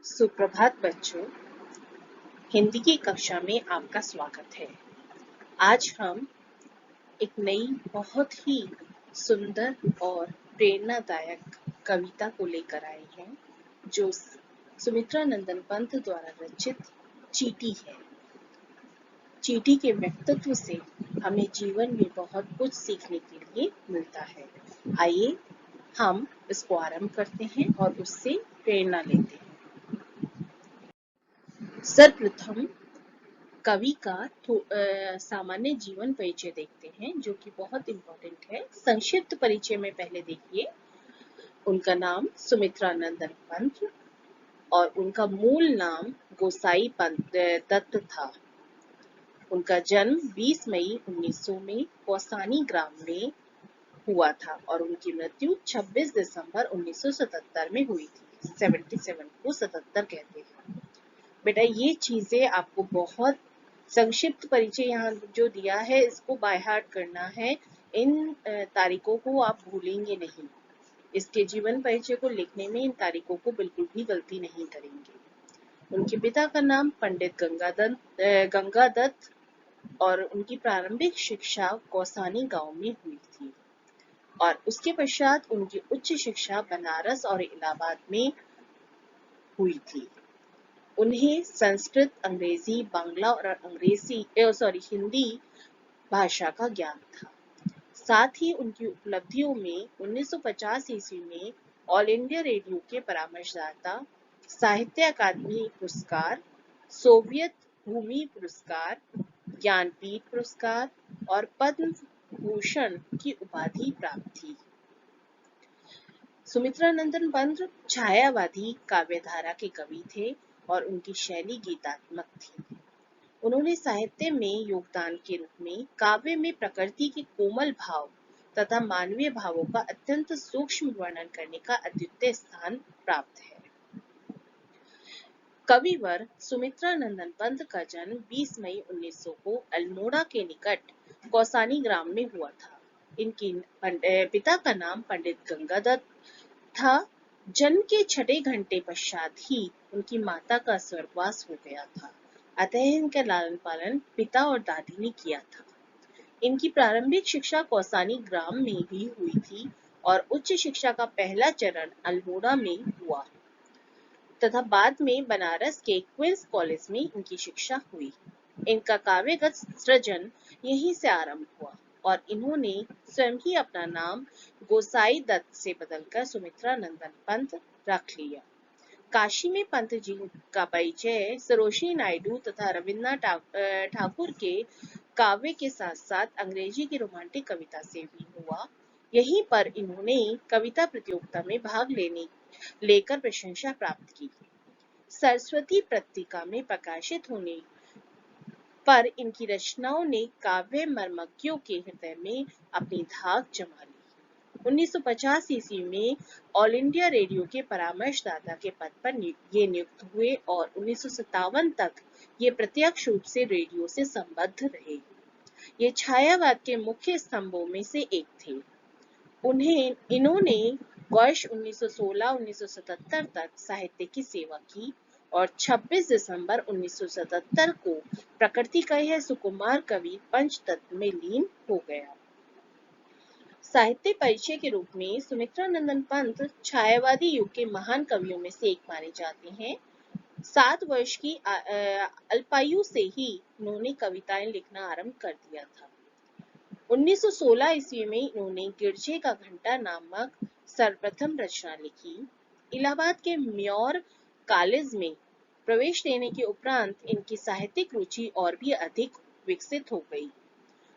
सुप्रभात बच्चों, हिंदी की कक्षा में आपका स्वागत है। आज हम एक नई बहुत ही सुंदर और प्रेरणादायक कविता को लेकर आए हैं जो सुमित्रा नंदन पंत द्वारा रचित चींटी है। चींटी के व्यक्तित्व से हमें जीवन में बहुत कुछ सीखने के लिए मिलता है। आइए हम इसको आरंभ करते हैं और उससे प्रेरणा लेते हैं। सर्वप्रथम कवि का सामान्य जीवन परिचय देखते हैं जो कि बहुत इम्पोर्टेंट है। संक्षिप्त परिचय में पहले देखिए, उनका नाम सुमित्रा नंदन पंत और उनका मूल नाम गोसाई पंत दत्त था। उनका जन्म 20 मई 1900 में कौसानी ग्राम में हुआ था और उनकी मृत्यु 26 दिसंबर 1977 में हुई थी। 77 को 77 कहते हैं। बेटा ये चीजें आपको बहुत संक्षिप्त परिचय यहाँ जो दिया है इसको बाय हार्ट करना है। इन तारीखों को आप भूलेंगे नहीं। इसके जीवन परिचय को लिखने में इन तारीखों को बिल्कुल भी गलती नहीं करेंगे। उनके पिता का नाम पंडित गंगादत्त और उनकी प्रारंभिक शिक्षा कौसानी गांव में हुई थी और उसके पश्चात उनकी उच्च शिक्षा बनारस और इलाहाबाद में हुई थी। उन्हें संस्कृत, अंग्रेजी, बांग्ला और हिंदी भाषा का ज्ञान था। साथ ही उनकी उपलब्धियों में 1950 ईस्वी में ऑल इंडिया रेडियो के परामर्शदाता, साहित्य अकादमी पुरस्कार, सोवियत भूमि पुरस्कार, ज्ञानपीठ पुरस्कार और पद्म भूषण की उपाधि प्राप्त थी। सुमित्रा नंदन पंत छायावादी काव्यधारा के कवि थे और उनकी शैली गीतात्मक थी। उन्होंने साहित्य में योगदान के रूप में काव्य में प्रकृति के कोमल भाव तथा मानवीय भावों का अत्यंत सूक्ष्म वर्णन करने का अद्वितीय स्थान प्राप्त है। कविवर सुमित्रा नंदन पंत का जन्म 20 मई 1900 को अल्मोड़ा के निकट कौसानी ग्राम में हुआ था। इनकी पिता का नाम पंडित गंगादत्त था। जन्म के 6 घंटे पश्चात ही उनकी माता का स्वर्गवास हो गया था, अतः इनका लालन पालन पिता और दादी ने किया था। इनकी प्रारंभिक शिक्षा कौसानी ग्राम में भी हुई थी और उच्च शिक्षा का पहला चरण अल्मोड़ा में हुआ तथा बाद में बनारस के क्वींस कॉलेज में इनकी शिक्षा हुई। इनका काव्यगत सृजन यहीं से आरंभ हुआ और इन्होंने स्वयं ही अपना नाम गोसाई दत्त से बदलकर सुमित्रा नंदन पंत रख लिया। काशी में पंत जी का परिचय सरोजिनी नायडू तथा रविन्द्रनाथ ठाकुर के काव्य के साथ साथ अंग्रेजी की रोमांटिक कविता से भी हुआ। यहीं पर इन्होंने कविता प्रतियोगिता में भाग लेकर प्रशंसा प्राप्त की। सरस्वती पत्रिका में प्रकाशित होने पर इनकी रचनाओं ने काव्य मर्मज्ञों के हृदय में अपनी धाक जमा ली। 1950 ईस्वी में ऑल इंडिया रेडियो के परामर्शदाता के पद पर ये नियुक्त हुए और 1957 तक ये प्रत्यक्ष रूप से रेडियो से संबद्ध रहे। ये छायावाद के मुख्य स्तंभों में से एक थे। इन्होंने वर्ष 1916-1977 तक साहित्य की सेवा की और 26 दिसंबर 1977 को प्रकृति का यह सुकुमार कवि पंचतत्व में लीन हो गया। साहित्य परिचय के रूप में सुमित्रा नंदन पंत छायावादी युग के महान कवियों में से एक माने जाते हैं। 7 वर्ष की अल्पायु से ही उन्होंने कविताएं लिखना आरंभ कर दिया था। 1916 ईस्वी में इन्होंने गिरजे का घंटा नामक सर्वप्रथम रचना लिखी। इलाहाबाद के म्योर कॉलेज में प्रवेश लेने के उपरांत इनकी साहित्यिक रुचि और भी अधिक विकसित हो गई।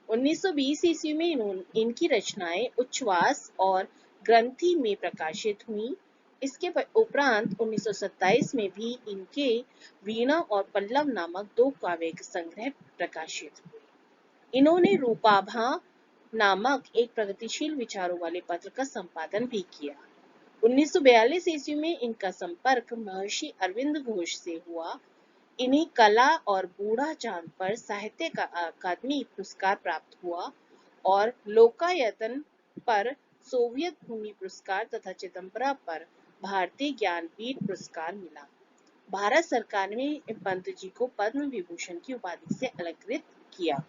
1920 ईस्वी में इनकी रचनाएं उच्छ्वास और ग्रंथि में प्रकाशित हुई। इसके उपरांत 1927 में भी इनके वीणा और पल्लव नामक 2 काव्य संग्रह प्रकाशित हुए। इन्होंने रूपाभा नामक एक प्रगतिशील विचारों वाले पत्र का संपादन भी किया। 1942 ईस्वी में इनका संपर्क महर्षि अरविंद घोष से हुआ। इन्हें कला और बूढ़ा चांद पर साहित्य का अकादमी पुरस्कार प्राप्त हुआ और लोकायतन पर सोवियत भूमि पुरस्कार तथा चिदंबरा पर भारतीय ज्ञानपीठ पुरस्कार मिला। भारत सरकार ने पंत जी को पद्म विभूषण की उपाधि से अलंकृत किया।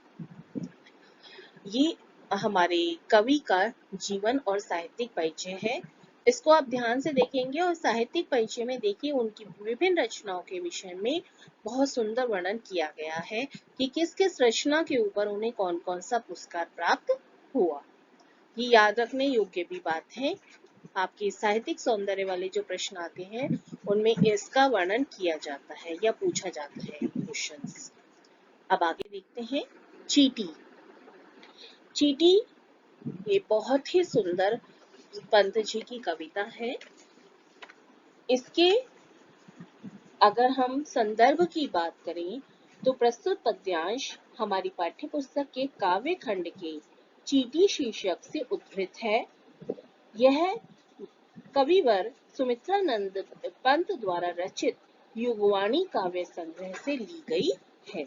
ये हमारे कवि का जीवन और साहित्यिक परिचय है। इसको आप ध्यान से देखेंगे और साहित्यिक परिचय में देखिए उनकी विभिन्न रचनाओं के विषय में बहुत सुंदर वर्णन किया गया है कि किस किस रचना के ऊपर उन्हें कौन कौन सा पुरस्कार प्राप्त हुआ। ये याद रखने योग्य भी बात है। आपके साहित्यिक सौंदर्य वाले जो प्रश्न आते हैं उनमें इसका वर्णन किया जाता है या पूछा जाता है क्वेश्चंस। अब आगे देखते हैं चींटी। चींटी ये बहुत ही सुंदर पंत जी की कविता है। इसके अगर हम संदर्भ की बात करें तो प्रस्तुत पद्यांश हमारी पाठ्य पुस्तक के काव्य खंड के चींटी शीर्षक से उद्धृत है। यह कविवर सुमित्रानंद पंत द्वारा रचित युगवाणी काव्य संग्रह से ली गई है।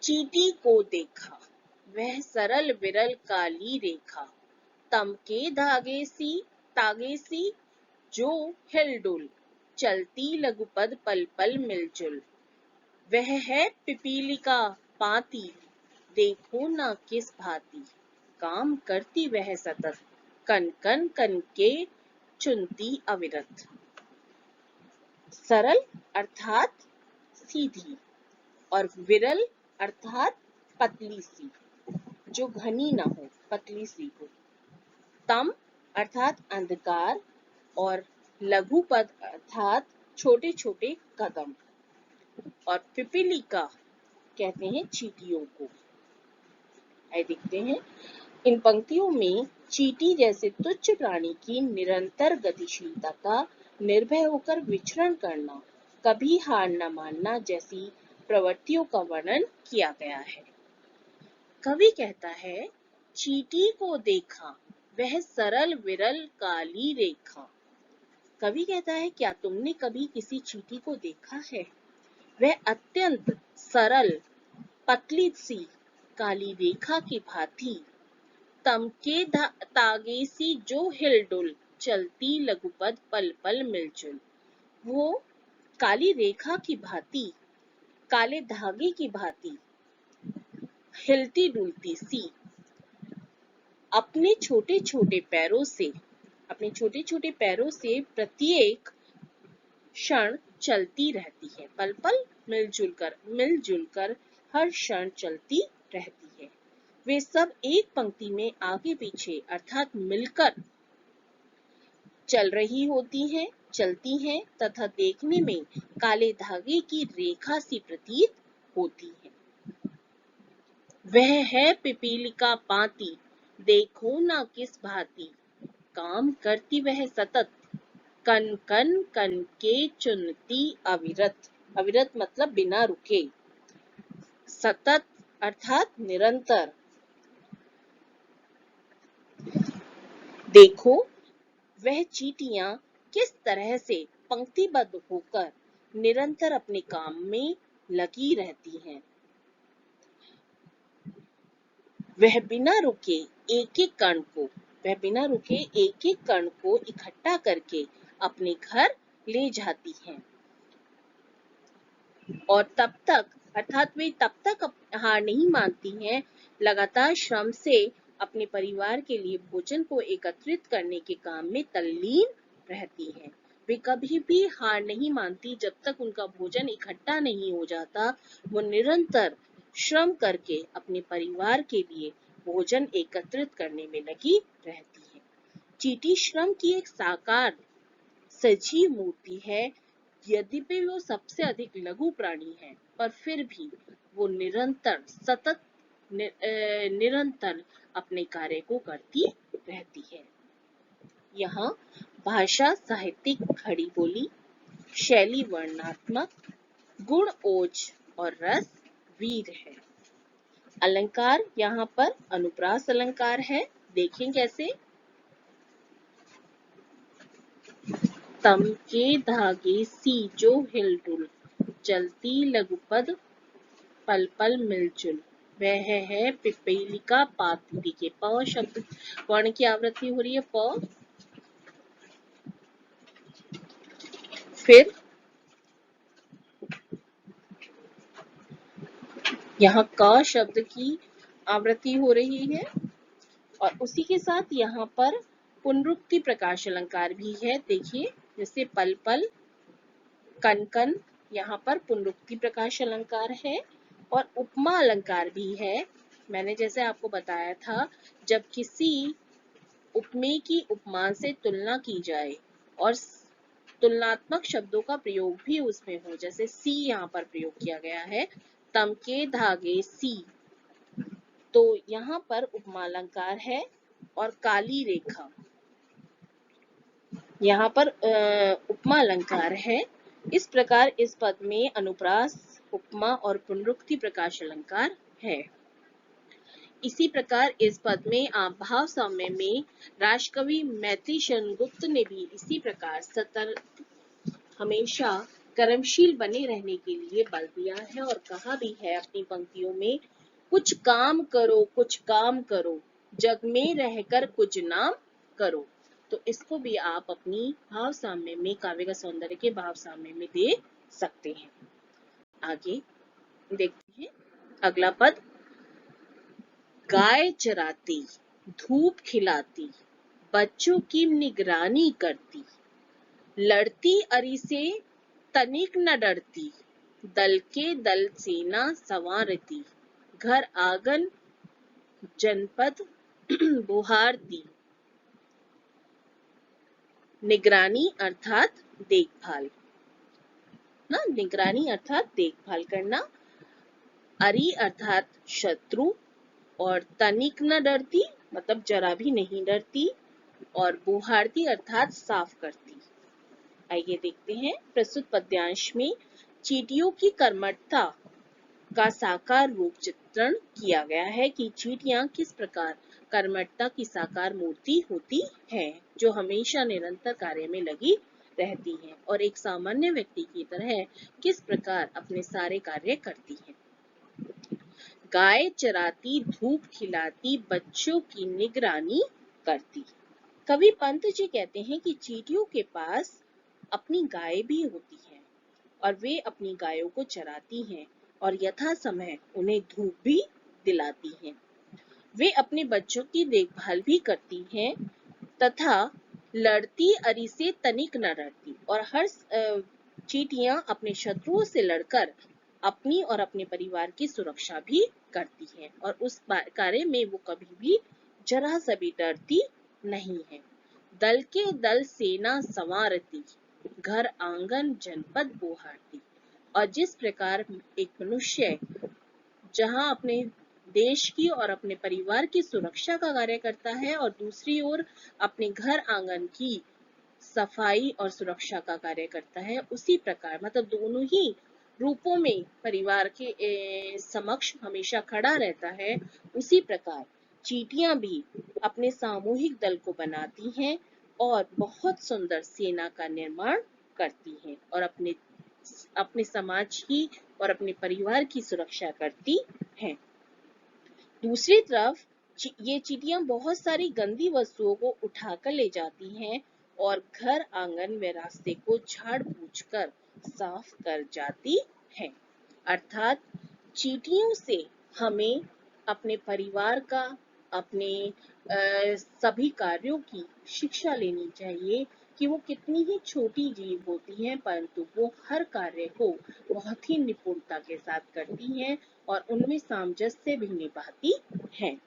चींटी को देखा वह सरल विरल काली रेखा, तम के तागे सी जो हिलडुल, चलती लघुपद पल पल मिलजुल। वह है पिपीलिका पाती, देखो ना किस भांति, काम करती वह सतत, कन कन कन के चुनती अविरत। सरल अर्थात सीधी और विरल अर्थात पतली सी, जो घनी ना हो, पतली सी हो। तम अर्थात अंधकार और लघु पद अर्थात छोटे छोटे कदम। और पिपीलिका कहते हैं चींटियों को। आइए देखते हैं इन पंक्तियों में चींटी जैसे तुच्छ प्राणी की निरंतर गतिशीलता का, निर्भय होकर विचरण करना, कभी हार न मानना जैसी प्रवृत्तियों का वर्णन किया गया है। कवि कहता है चींटी को देखा वह सरल विरल काली रेखा। कवि कहता है क्या तुमने कभी किसी चींटी को देखा है? वह अत्यंत सरल पतली सी काली रेखा की भांति, तमके तागे सी जो हिलडुल, चलती लघुपद पल पल मिलजुल। वो काली रेखा की भांति, काले धागे की भांति हिलती डुलती सी अपने छोटे छोटे पैरों से प्रत्येक क्षण चलती रहती है। पल पल मिलजुल कर हर क्षण चलती रहती है। वे सब एक पंक्ति में आगे पीछे अर्थात मिलकर चलती हैं तथा देखने में काले धागे की रेखा सी प्रतीत होती है। वह है पिपीलिका पाती, देखो ना किस भांति, काम करती वह सतत, कन कन कन के चुनती अविरत। अविरत मतलब बिना रुके, सतत अर्थात निरंतर। देखो वह चींटियां किस तरह से पंक्तिबद्ध होकर निरंतर अपने काम में लगी रहती हैं। वह बिना रुके एक एक कण को इकट्ठा करके अपने घर ले जाती हैं और तब तक हार नहीं मानती हैं। लगातार श्रम से अपने परिवार के लिए भोजन को एकत्रित करने के काम में तल्लीन रहती हैं। वे कभी भी हार नहीं मानती जब तक उनका भोजन इकट्ठा नहीं हो जाता। वो निरंतर श्रम करके अपने परिवार के लिए भोजन एकत्रित करने में लगी रहती है। चींटी श्रम की एक साकार सजीव मूर्ति है। यद्यपि वो सबसे अधिक लघु प्राणी है, पर फिर भी वो निरंतर अपने कार्य को करती रहती है। यहाँ भाषा साहित्यिक खड़ी बोली, शैली वर्णनात्मक, गुण ओज और रस वीर है। अलंकार यहाँ पर अनुप्रास अलंकार है। देखें कैसे, तम के धागे सी जो हिलडुल, चलती लघुपद पल पल मिलजुल। वह है पिपीलिका पाती। देखिए प शब्द वर्ण की आवृत्ति हो रही है प, फिर यहाँ क शब्द की आवृत्ति हो रही है और उसी के साथ यहाँ पर पुनरुक्ति प्रकाश अलंकार भी है। देखिए जैसे पल पल, कन कन, यहाँ पर पुनरुक्ति प्रकाश अलंकार है और उपमा अलंकार भी है। मैंने जैसे आपको बताया था, जब किसी उपमेय की उपमा से तुलना की जाए और तुलनात्मक शब्दों का प्रयोग भी उसमें हो, जैसे सी यहाँ पर प्रयोग किया गया है, तम के धागे सी, तो यहाँ पर उपमा अलंकार है। और काली रेखा, यहाँ पर उपमा अलंकार है। इस प्रकार इस पद में अनुप्रास, उपमा और पुनरुक्ति प्रकाश अलंकार है। इसी प्रकार इस पद में भाव साम्य में राजकवि मैत्री शरण गुप्त ने भी इसी प्रकार सतर्क, हमेशा कर्मशील बने रहने के लिए बल दिया है और कहा भी है अपनी पंक्तियों में, कुछ काम करो, जग में रहकर कुछ नाम करो। तो इसको भी आप अपनी भाव साम्य में, काव्य का सौंदर्य के भाव साम्य में दे सकते हैं। आगे देखते हैं अगला पद, गाय चराती, धूप खिलाती, बच्चों की निगरानी करती, लड़ती अरी से तनिक न डरती, दल के दल सेना संवारती, घर आंगन जनपद बुहारती। निगरानी अर्थात देखभाल ना, निगरानी अर्थात देखभाल करना, अरी अर्थात शत्रु, और तनिक न डरती मतलब जरा भी नहीं डरती, और बुहारती अर्थात साफ करती। आइए देखते हैं प्रस्तुत पद्यांश में चींटियों की कर्मठता का साकार रूप चित्रण किया गया है कि चींटियां किस प्रकार कर्मठता की साकार मूर्ति होती है, जो हमेशा निरंतर कार्य में लगी रहती हैं और एक सामान्य व्यक्ति की तरह किस प्रकार अपने सारे कार्य करती हैं। गाय चराती, धूप खिलाती, बच्चों की निगरानी करती। कवि पंत जी कहते हैं कि चींटियों के पास अपनी गाय भी होती है और वे अपनी गायों को चराती हैं और यथा समय उन्हें धूप भी दिलाती हैं। वे अपने बच्चों की देखभाल भी करती हैं तथा लड़ती अरी से तनिक न डरती, और हर चींटियां अपने शत्रुओं से लड़कर अपनी और अपने परिवार की सुरक्षा भी करती हैं और उस कार्य में वो कभी भी जरा सा भी डरती नहीं है। दल के दल सेना संवारती, घर आंगन जनपद बुहारती। और जिस प्रकार एक मनुष्य जहां अपने देश की और अपने परिवार की सुरक्षा का कार्य करता है और दूसरी ओर अपने घर आंगन की सफाई और सुरक्षा का कार्य करता है, उसी प्रकार मतलब दोनों ही रूपों में परिवार के समक्ष हमेशा खड़ा रहता है, उसी प्रकार चींटियां भी अपने सामूहिक दल को बनाती हैं और बहुत सुंदर सेना का निर्माण करती हैं और अपने समाज की और अपने परिवार की सुरक्षा करती हैं। दूसरी तरफ ये चींटियां बहुत सारी गंदी वस्तुओं को उठाकर ले जाती हैं और घर आंगन में रास्ते को झाड़ पोंछ कर साफ कर जाती हैं। अर्थात चींटियों से हमें अपने परिवार का, अपने सभी कार्यों की शिक्षा लेनी चाहिए कि वो कितनी ही छोटी जीव होती हैं, परंतु वो हर कार्य को बहुत ही निपुणता के साथ करती हैं और उनमें सामंजस्य भी निभाती हैं।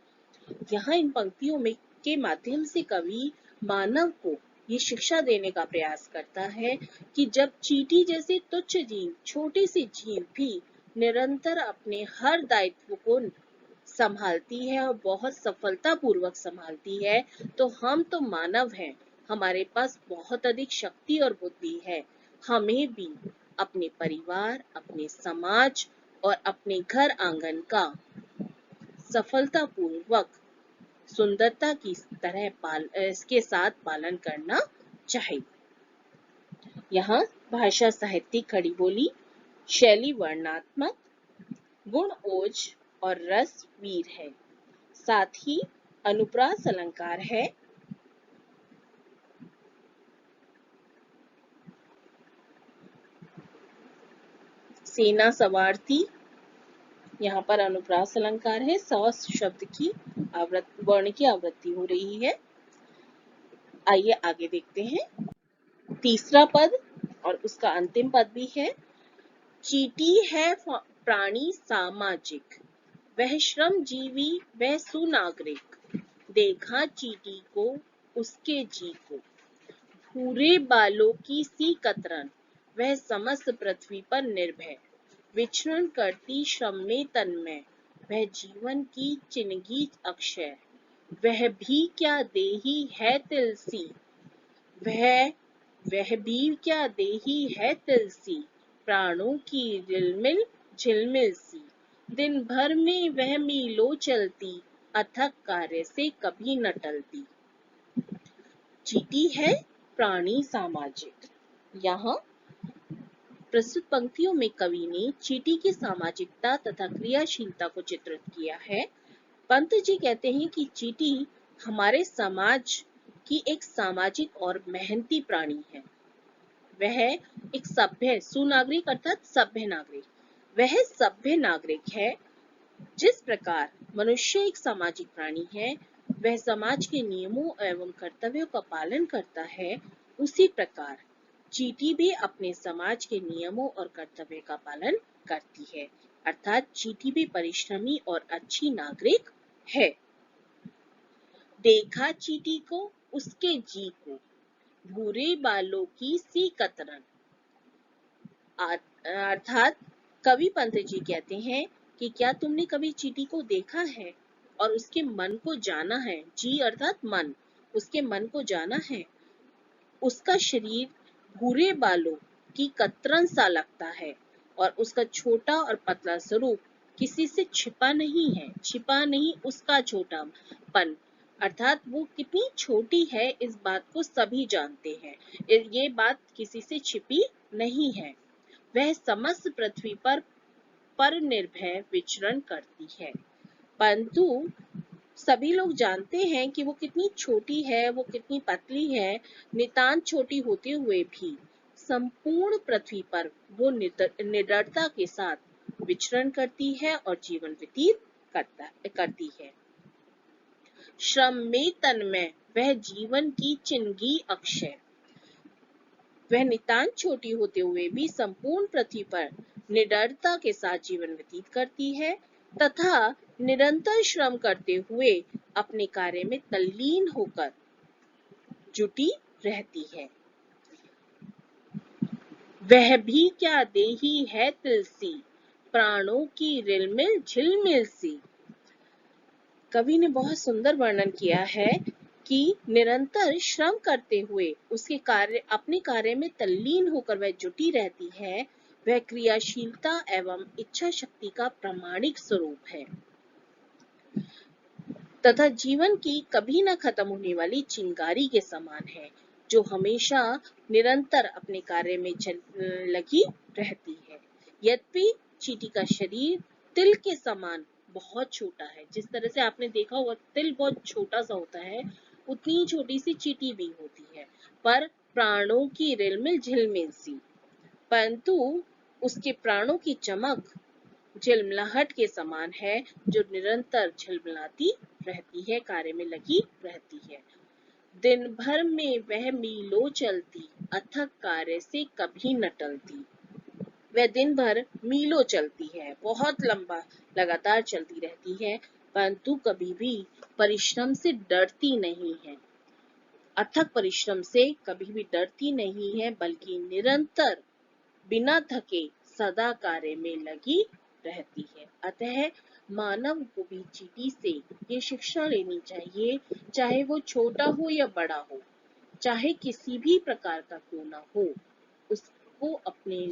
यहाँ इन पंक्तियों में के माध्यम से कवि मानव को ये शिक्षा देने का प्रयास करता है कि जब चींटी जैसे तुच्छ जीव, छोटी सी जीव भी निरंतर अपने हर दायित्व को संभालती है और बहुत सफलता पूर्वक संभालती है, तो हम तो मानव हैं, हमारे पास बहुत अधिक शक्ति और बुद्धि है। हमें भी अपने परिवार, अपने समाज और अपने घर आंगन का सफलता पूर्वक सुंदरता की तरह इसके साथ पालन करना चाहिए। यहाँ भाषा साहित्यिक खड़ी बोली, शैली वर्णात्मक, गुण ओज और रस वीर है, साथ ही अनुप्रास अलंकार है। सेना सवारती यहाँ पर अनुप्रास अलंकार है। स शब्द की वर्ण की आवृत्ति हो रही है। आइए आगे देखते हैं। तीसरा पद और उसका अंतिम पद भी है। चींटी है प्राणी सामाजिक, वह श्रमजीवी वह सुनागरिक, देखा चींटी को उसके जी को, भूरे बालों की सी कतरन, वह समस्त पृथ्वी पर निर्भय, विचरण करती श्रम में तन्मय, वह जीवन की चिन्हगी अक्षय, वह भी क्या देही है तिलसी, वह भी क्या देही है तिलसी, प्राणों की रिलमिल झिलमिल सी, दिन भर में वह मीलों चलती, अथक कार्य से कभी न टलती। चींटी है प्राणी सामाजिक। यहाँ प्रस्तुत पंक्तियों में कवि ने चींटी की सामाजिकता तथा क्रियाशीलता को चित्रित किया है। पंत जी कहते हैं कि चींटी हमारे समाज की एक सामाजिक और मेहनती प्राणी है। वह एक सभ्य सुनागरिक अर्थात सभ्य नागरिक, वह सभ्य नागरिक है। जिस प्रकार मनुष्य एक सामाजिक प्राणी है, वह समाज के नियमों एवं कर्तव्यों का पालन करता है, उसी प्रकार चींटी भी अपने समाज के नियमों और कर्तव्य का पालन करती है, अर्थात चींटी भी परिश्रमी और अच्छी नागरिक है। देखा चींटी को उसके जी को, भूरे बालों की सी कतरन, अर्थात कवि पंत जी कहते हैं कि क्या तुमने कभी चींटी को देखा है और उसके मन को जाना है। जी अर्थात मन, उसके मन को जाना है। उसका शरीर भूरे बालों की कतरन सा लगता है और उसका छोटा और पतला स्वरूप किसी से छिपा नहीं है। छिपा नहीं, उसका छोटापन, अर्थात वो कितनी छोटी है इस बात को सभी जानते हैं। ये बात किसी से छिपी नहीं है। वह समस्त पृथ्वी पर निर्भय विचरण करती है, परंतु सभी लोग जानते हैं कि वो कितनी छोटी है, वो कितनी पतली है। नितांत छोटी होते हुए भी संपूर्ण पृथ्वी पर वो निडरता के साथ विचरण करती है और जीवन व्यतीत करती है। श्रम में तन्मय, वह जीवन की चिन्हगी अक्षय, वह नितांत छोटी होते हुए भी संपूर्ण पृथ्वी पर निडरता के साथ जीवन व्यतीत करती है तथा निरंतर श्रम करते हुए अपने कार्य में तल्लीन होकर जुटी रहती है। वह भी क्या देही है तिलसी, प्राणों की रिलमिल झिलमिल सी। कवि ने बहुत सुंदर वर्णन किया है कि निरंतर श्रम करते हुए अपने कार्य में तल्लीन होकर वह जुटी रहती है। वह क्रियाशीलता एवं इच्छा शक्ति का प्रामाणिक स्वरूप है तथा जीवन की कभी न खत्म होने वाली चिंगारी के समान है, जो हमेशा निरंतर अपने कार्य में लगी रहती है। यद्यपि चींटी का शरीर तिल के समान बहुत छोटा है, जिस तरह से आपने देखा होगा तिल बहुत छोटा सा होता है, उतनी छोटी सी चींटी भी होती है, पर प्राणों की रिलमिल झिलमिल सी, परंतु उसके प्राणों की चमक झिलमिलाहट के समान है, जो निरंतर झिलमिलाती रहती है, कार्य में लगी रहती है। दिन भर में वह मीलों चलती, अथक कार्य से कभी न टलती। वह दिन भर मीलों चलती है, बहुत लंबा लगातार चलती रहती है, परंतु कभी भी परिश्रम से डरती नहीं है। अथक परिश्रम से कभी भी डरती नहीं है, बल्कि निरंतर बिना थके सदा कार्य में लगी रहती है। अतः मानव को भी चींटी से ये शिक्षा लेनी चाहिए, चाहे वो छोटा हो या बड़ा हो, चाहे किसी भी प्रकार का क्यों ना हो, उसको अपने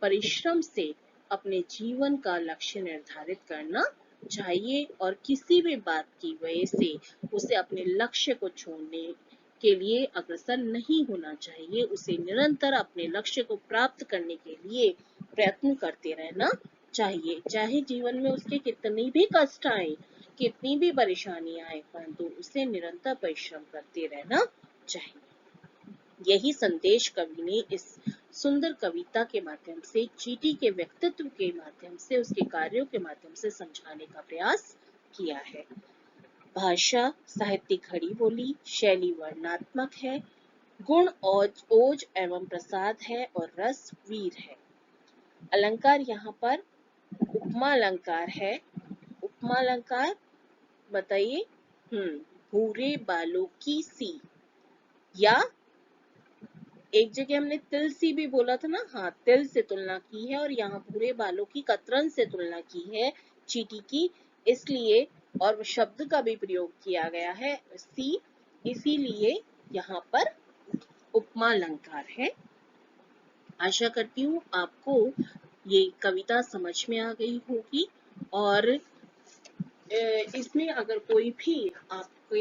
परिश्रम से अपने जीवन का लक्ष्य निर्धारित करना चाहिए और किसी भी बात की वजह से उसे अपने लक्ष्य को छोड़ने के लिए अग्रसर नहीं होना चाहिए। उसे निरंतर अपने लक्ष्य को प्राप्त करने के लिए प्रयत्न करते रहना चाहिए, चाहे जीवन में उसके कितनी भी कष्ट आए, कितनी भी परेशानी आए, परंतु उसे निरंतर परिश्रम करते रहना चाहिए। यही संदेश कवि ने इस सुंदर कविता के माध्यम से, चींटी के व्यक्तित्व के माध्यम से, उसके कार्यों के माध्यम से समझाने का प्रयास किया है। भाषा साहित्यिक खड़ी बोली, शैली वर्णनात्मक है, गुण ओज एवं प्रसाद है और रस वीर है। अलंकार यहाँ पर उपमा अलंकार है। उपमा अलंकार बताइए। भूरे बालों की सी, या एक जगह हमने तिल सी भी बोला था ना, हाँ तिल से तुलना की है, और यहाँ भूरे बालों की कतरन से तुलना की है चींटी की, इसलिए और शब्द का भी प्रयोग किया गया है सी, इसीलिए यहाँ पर उपमा अलंकार है। आशा करती हूँ आपको ये कविता समझ में आ गई होगी, और इसमें अगर कोई भी आपको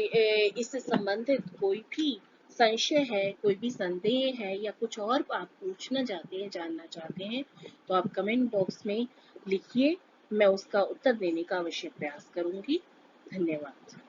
इससे संबंधित कोई भी संशय है, कोई भी संदेह है, या कुछ और आप पूछना चाहते हैं, जानना चाहते हैं, तो आप कमेंट बॉक्स में लिखिए, मैं उसका उत्तर देने का अवश्य प्रयास करूंगी। धन्यवाद।